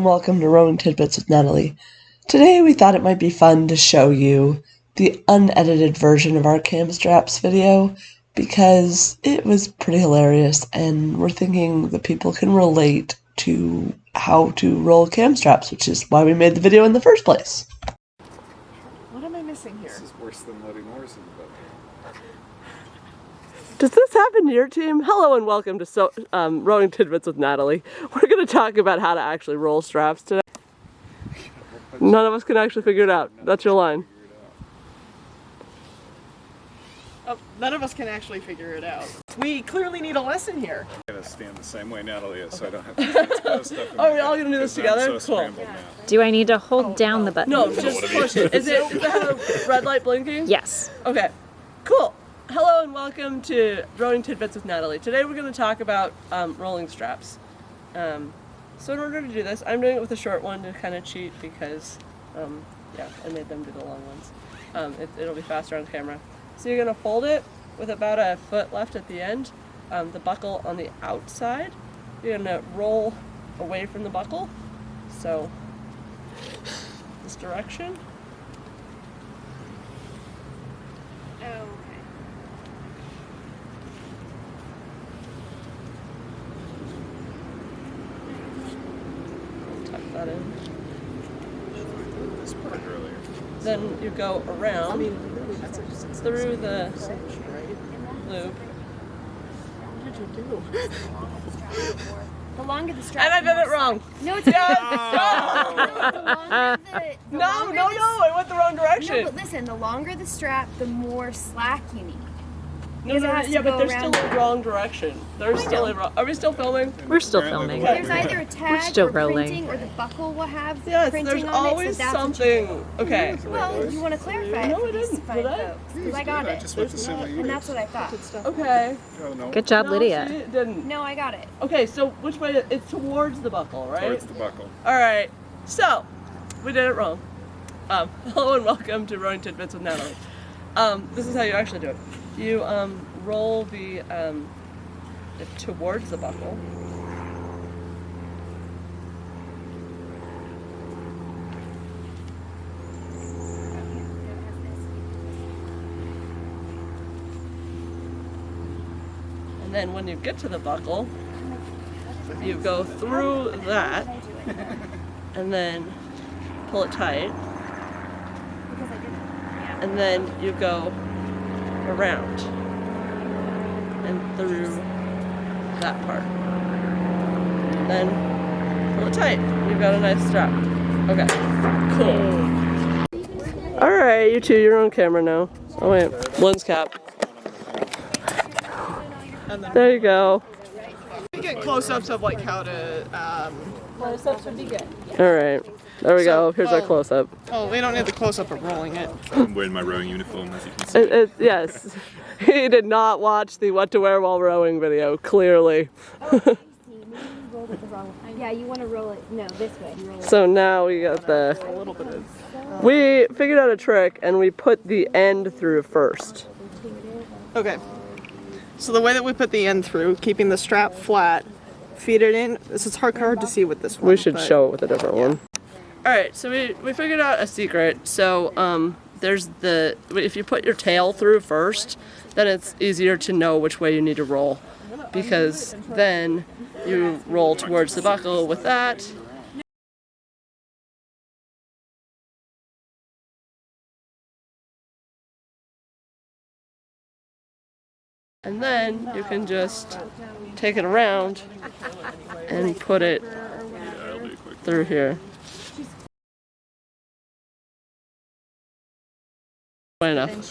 and welcome to Rolling Tidbits with Natalie. Today we thought it might be fun to show you the unedited version of our cam straps video because it was pretty hilarious and we're thinking that people can relate to how to roll cam straps, which is why we made the video in the first place. What am I missing here? This is worse than letting Morris in the boat. Does this happen to your team? Hello and welcome to Rolling Tidbits with Natalie. We're going to talk about how to actually roll straps today. None of us can actually figure it out. That's your line. Oh, none of us can actually figure it out. We clearly need a lesson here. I'm going to stand the same way Natalie is so I don't have to get stuff in Oh, we're all going to do this together? So Cool. Do I need to hold down the button? No, just push it. Does it have a red light blinking? Yes. Okay, cool. Hello and welcome to Rolling Tidbits with Natalie. Today we're going to talk about rolling straps. So in order to do this, I'm doing it with a short one to kind of cheat because, yeah, I made them do the long ones. It'll be faster on camera. So you're going to fold it with about a foot left at the end, the buckle on the outside. You're going to roll away from the buckle, so this direction. Tuck that in. This part earlier. Then you go around through the loop. What did you do? The longer the strap. And I did it wrong. No, it's No, I went the wrong direction. No, but listen, the longer the strap, the more slack you need. No, yeah, but there's still a wrong direction. There's still a wrong. Are we still filming? We're still filming. There's either a tag still or rolling. printing, or the buckle will have Yes, printing there's on always it. So that's something. Okay. Well, you want to clarify No, it I for these didn't. fine Did I? folks, because I got I it, just went the same way you and did. that's what I thought. Okay. Oh, no. Good job, No, Lydia. see, it didn't. No, I got it. Okay, so which way? It's towards the buckle, right? Towards the buckle. All right. So we did it wrong. Hello and welcome to Rolling Tidbits with Natalie. This is how you actually do it. You roll the towards the buckle. And then when you get to the buckle, you go through that and then pull it tight. And then you go around and through that part. And then pull it tight. You've got a nice strap. Okay, cool. Alright, you two, you're on camera now. Oh wait, lens cap. There you go. We get close-ups of like how to. Close-ups would be good. Alright, there we go. Here's our close-up. Oh, we don't need the close-up of rolling it. I'm wearing my rowing uniform, as you can see. Yes. He did not watch the what to wear while rowing video, clearly. Yeah, you want to roll it. No, this way. So now we got A little bit of. we figured out a trick and we put the end through first. Okay. So the way that we put the end through, keeping the strap flat, feed it in. This is hard to see with this one. We should but- show it with a different one. Alright, so we figured out a secret. So there's if you put your tail through first, then it's easier to know which way you need to roll. Because then you roll towards the buckle with that. And then you can just take it around and put it through here. Then Enough.